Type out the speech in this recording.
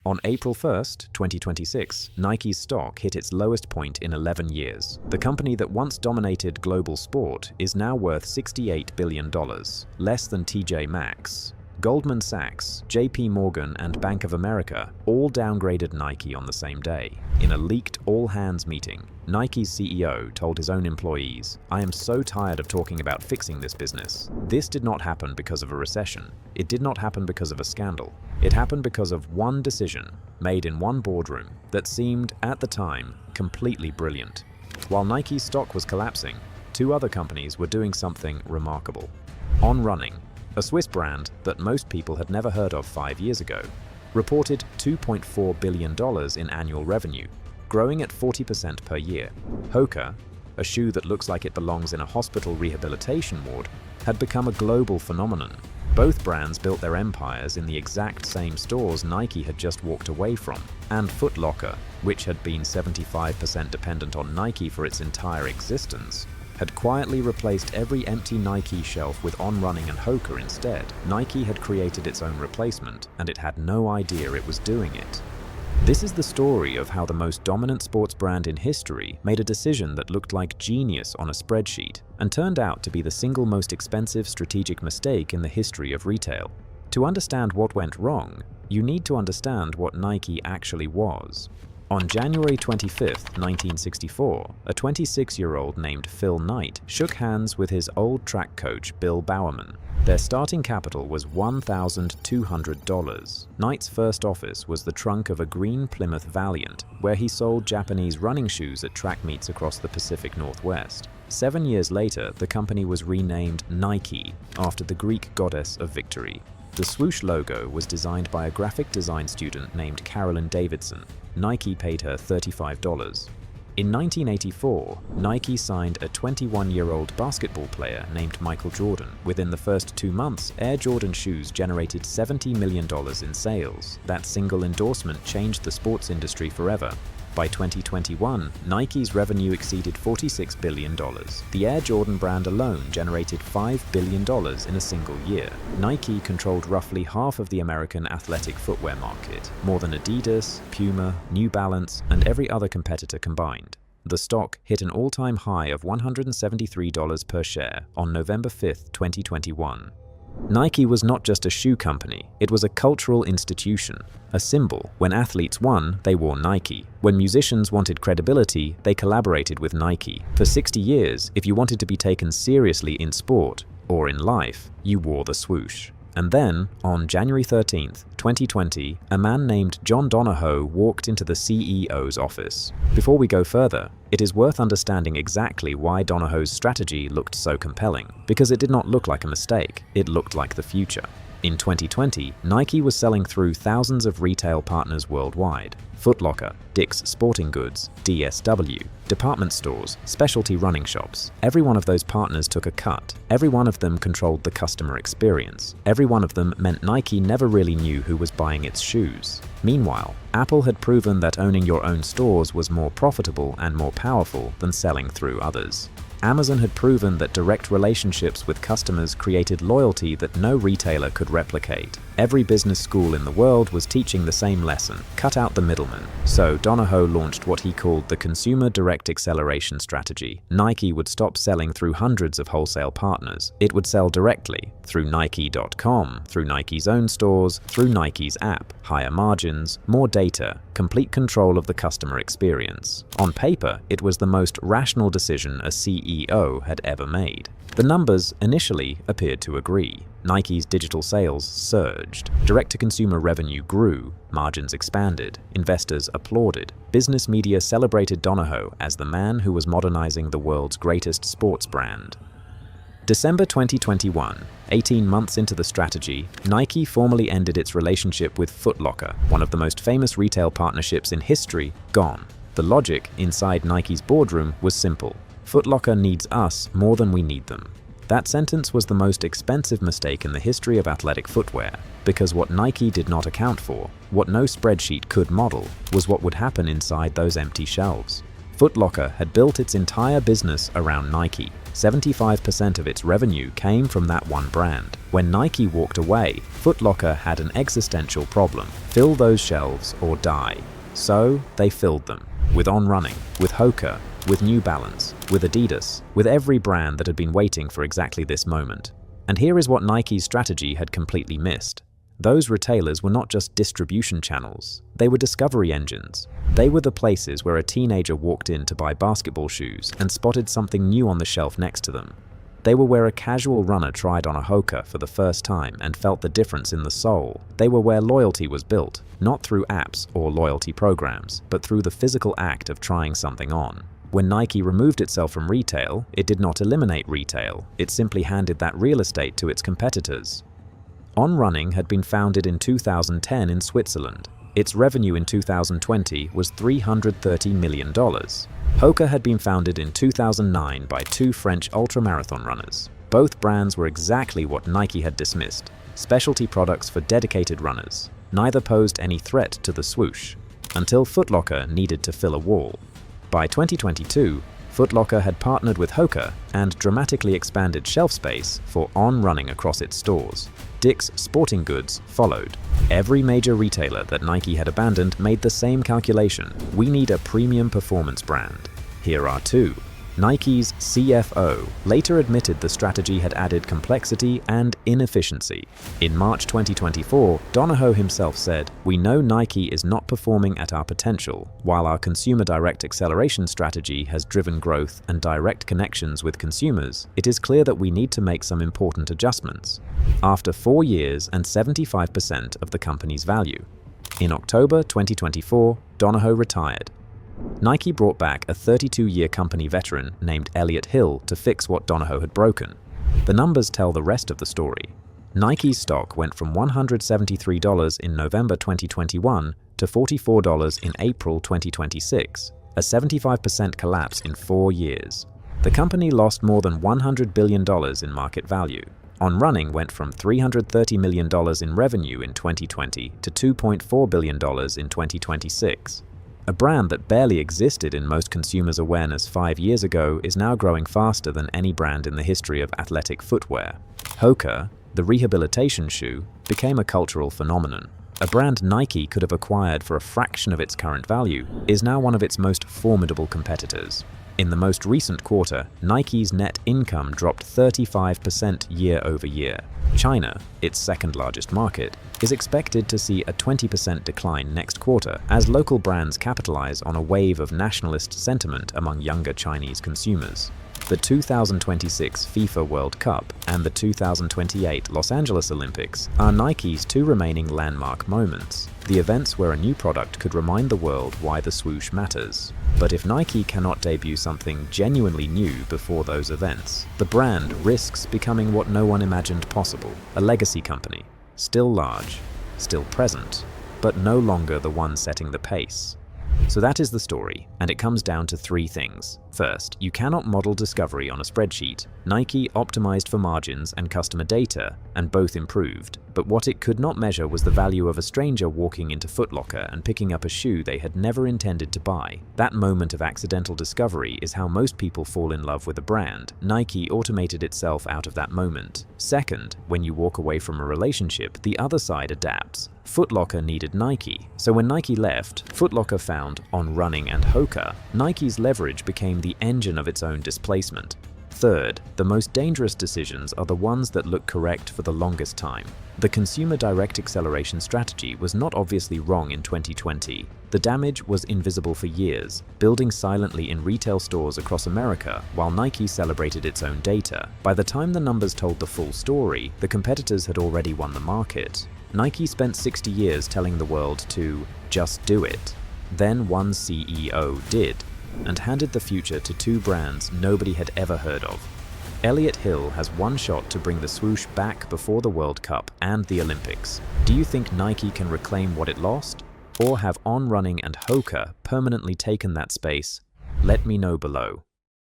On April 1st, 2026, Nike's stock hit its lowest point in 11 years. The company that once dominated global sport is now worth $68 billion, less than TJ Maxx. Goldman Sachs, JPMorgan, and Bank of America all downgraded Nike on the same day. In a leaked all-hands meeting, Nike's CEO told his own employees, "I am so tired of talking about fixing this business. This did not happen because of a recession. It did not happen because of a scandal. It happened because of one decision made in one boardroom that seemed, at the time, completely brilliant." While Nike's stock was collapsing, two other companies were doing something remarkable. On Running, a Swiss brand that most people had never heard of 5 years ago, reported $2.4 billion in annual revenue, growing at 40% per year. Hoka, a shoe that looks like it belongs in a hospital rehabilitation ward, had become a global phenomenon. Both brands built their empires in the exact same stores Nike had just walked away from. And Foot Locker, which had been 75% dependent on Nike for its entire existence, had quietly replaced every empty Nike shelf with On Running and Hoka instead. Nike had created its own replacement, and it had no idea it was doing it. This is the story of how the most dominant sports brand in history made a decision that looked like genius on a spreadsheet and turned out to be the single most expensive strategic mistake in the history of retail. To understand what went wrong, you need to understand what Nike actually was. On January 25, 1964, a 26-year-old named Phil Knight shook hands with his old track coach Bill Bowerman. Their starting capital was $1,200. Knight's first office was the trunk of a green Plymouth Valiant, where he sold Japanese running shoes at track meets across the Pacific Northwest. 7 years later, the company was renamed Nike after the Greek goddess of victory. The Swoosh logo was designed by a graphic design student named Carolyn Davidson. Nike paid her $35. In 1984, Nike signed a 21-year-old basketball player named Michael Jordan. Within the first 2 months, Air Jordan shoes generated $70 million in sales. That single endorsement changed the sports industry forever. By 2021, Nike's revenue exceeded $46 billion. The Air Jordan brand alone generated $5 billion in a single year. Nike controlled roughly half of the American athletic footwear market, more than Adidas, Puma, New Balance, and every other competitor combined. The stock hit an all-time high of $173 per share on November 5, 2021. Nike was not just a shoe company, it was a cultural institution, a symbol. When athletes won, they wore Nike. When musicians wanted credibility, they collaborated with Nike. For 60 years, if you wanted to be taken seriously in sport or in life, you wore the swoosh. And then, on January 13, 2020, a man named John Donahoe walked into the CEO's office. Before we go further, it is worth understanding exactly why Donahoe's strategy looked so compelling, because it did not look like a mistake, it looked like the future. In 2020, Nike was selling through thousands of retail partners worldwide. Foot Locker, Dick's Sporting Goods, DSW, department stores, specialty running shops. Every one of those partners took a cut. Every one of them controlled the customer experience. Every one of them meant Nike never really knew who was buying its shoes. Meanwhile, Apple had proven that owning your own stores was more profitable and more powerful than selling through others. Amazon had proven that direct relationships with customers created loyalty that no retailer could replicate. Every business school in the world was teaching the same lesson: cut out the middleman. So Donahoe launched what he called the Consumer Direct Acceleration Strategy. Nike would stop selling through hundreds of wholesale partners. It would sell directly, through Nike.com, through Nike's own stores, through Nike's app. Higher margins, more data, complete control of the customer experience. On paper, it was the most rational decision a CEO had ever made. The numbers initially appeared to agree. Nike's digital sales surged. Direct-to-consumer revenue grew. Margins expanded. Investors applauded. Business media celebrated Donahoe as the man who was modernizing the world's greatest sports brand. December 2021, 18 months into the strategy, Nike formally ended its relationship with Foot Locker, one of the most famous retail partnerships in history, gone. The logic inside Nike's boardroom was simple. Foot Locker needs us more than we need them. That sentence was the most expensive mistake in the history of athletic footwear, because what Nike did not account for, what no spreadsheet could model, was what would happen inside those empty shelves. Foot Locker had built its entire business around Nike. 75% of its revenue came from that one brand. When Nike walked away, Foot Locker had an existential problem: fill those shelves or die. So they filled them. With On Running, with Hoka, with New Balance, with Adidas, with every brand that had been waiting for exactly this moment. And here is what Nike's strategy had completely missed. Those retailers were not just distribution channels, they were discovery engines. They were the places where a teenager walked in to buy basketball shoes and spotted something new on the shelf next to them. They were where a casual runner tried on a hoka for the first time and felt the difference in the sole. They were where loyalty was built, not through apps or loyalty programs, but through the physical act of trying something on. When Nike removed itself from retail, it did not eliminate retail, it simply handed that real estate to its competitors. On Running had been founded in 2010 in Switzerland. Its revenue in 2020 was $330 million. Hoka had been founded in 2009 by two French ultramarathon runners. Both brands were exactly what Nike had dismissed: specialty products for dedicated runners. Neither posed any threat to the swoosh, until Foot Locker needed to fill a wall. By 2022, Foot Locker had partnered with Hoka and dramatically expanded shelf space for On Running across its stores. Dick's Sporting Goods followed. Every major retailer that Nike had abandoned made the same calculation: we need a premium performance brand. Here are two. Nike's CFO later admitted the strategy had added complexity and inefficiency. In March 2024, Donahoe himself said, "We know Nike is not performing at our potential. While our consumer direct acceleration strategy has driven growth and direct connections with consumers, it is clear that we need to make some important adjustments." After 4 years and 75% of the company's value. In October 2024, Donahoe retired. Nike brought back a 32-year company veteran named Elliott Hill to fix what Donahoe had broken. The numbers tell the rest of the story. Nike's stock went from $173 in November 2021 to $44 in April 2026, a 75% collapse in 4 years. The company lost more than $100 billion in market value. On Running went from $330 million in revenue in 2020 to $2.4 billion in 2026. A brand that barely existed in most consumers' awareness 5 years ago is now growing faster than any brand in the history of athletic footwear. Hoka, the rehabilitation shoe, became a cultural phenomenon. A brand Nike could have acquired for a fraction of its current value is now one of its most formidable competitors. In the most recent quarter, Nike's net income dropped 35% year over year. China, its second largest market, is expected to see a 20% decline next quarter as local brands capitalize on a wave of nationalist sentiment among younger Chinese consumers. The 2026 FIFA World Cup and the 2028 Los Angeles Olympics are Nike's two remaining landmark moments, the events where a new product could remind the world why the swoosh matters. But if Nike cannot debut something genuinely new before those events, the brand risks becoming what no one imagined possible: a legacy company, still large, still present, but no longer the one setting the pace. So that is the story, and it comes down to 3 things. First, you cannot model discovery on a spreadsheet. Nike optimized for margins and customer data, and both improved, but what it could not measure was the value of a stranger walking into Foot Locker and picking up a shoe they had never intended to buy. That moment of accidental discovery is how most people fall in love with a brand. Nike automated itself out of that moment. Second, when you walk away from a relationship, the other side adapts. Foot Locker needed Nike, so when Nike left, Foot Locker found On Running and Hoka. Nike's leverage became the engine of its own displacement. Third, the most dangerous decisions are the ones that look correct for the longest time. The consumer direct acceleration strategy was not obviously wrong in 2020. The damage was invisible for years, building silently in retail stores across America while Nike celebrated its own data. By the time the numbers told the full story, the competitors had already won the market. Nike spent 60 years telling the world to just do it. Then one CEO did, and handed the future to 2 brands nobody had ever heard of. Elliott Hill has one shot to bring the swoosh back before the World Cup and the Olympics. Do you think Nike can reclaim what it lost? Or have On Running and Hoka permanently taken that space? Let me know below.